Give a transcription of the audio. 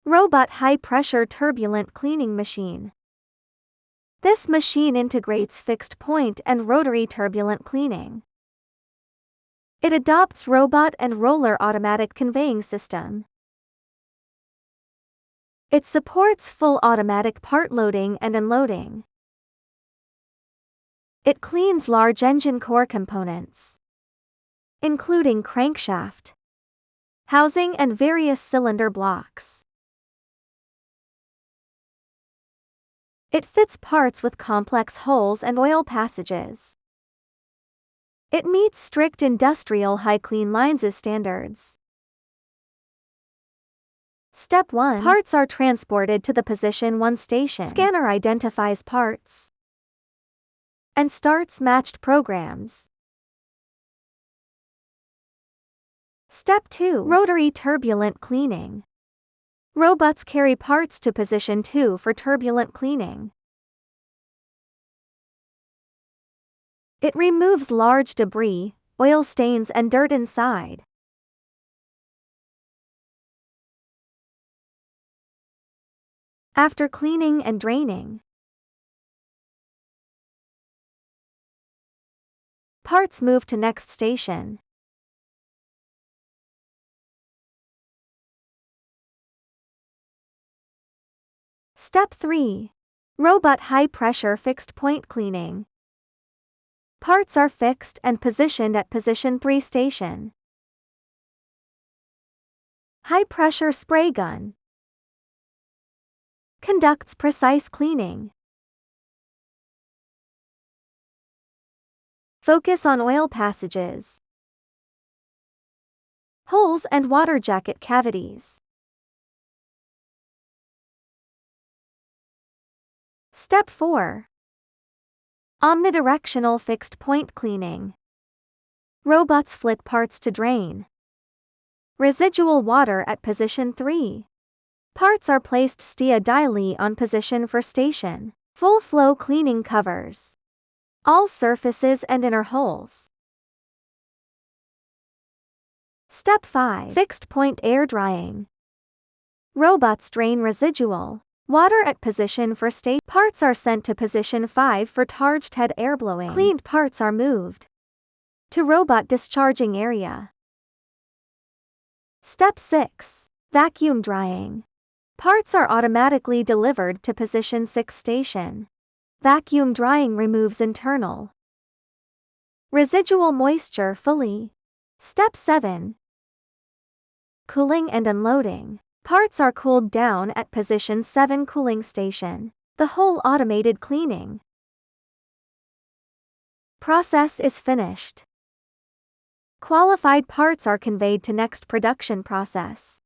Robot high-pressure turbulent cleaning machine. This machine integrates fixed-point and rotary turbulent cleaning. It adopts robot and roller automatic conveying system. It supports full automatic part loading and unloading. It cleans large engine core components, including crankshaft, housing and various cylinder blocks. It fits parts with complex holes and oil passages. It meets strict industrial high clean lines standards. Step 1. Parts are transported to the Position 1 station. Scanner identifies parts and starts matched programs. Step 2. Rotary turbulent cleaning. Robots carry parts to Position 2 for turbulent cleaning. It removes large debris, oil stains and dirt inside. After cleaning and draining, parts move to next station. Step 3. Robot high-pressure fixed-point cleaning. Parts are fixed and positioned at Position 3 station. High-pressure spray gun conducts precise cleaning. Focus on oil passages, holes and water jacket cavities. Step 4. Omnidirectional fixed-point cleaning. Robots flick parts to drain residual water at Position 3. Parts are placed steadily on position for station. Full flow cleaning covers all surfaces and inner holes. Step 5. Fixed-point air drying. Robots drain residual water at Position 4 station. Parts are sent to Position 5 for charged head air blowing. Cleaned parts are moved to robot discharging area. Step 6. Vacuum drying. Parts are automatically delivered to Position 6 station. Vacuum drying removes internal residual moisture fully. Step 7. Cooling and unloading. Parts are cooled down at Position 7 cooling station. The whole automated cleaning process is finished. Qualified parts are conveyed to next production process.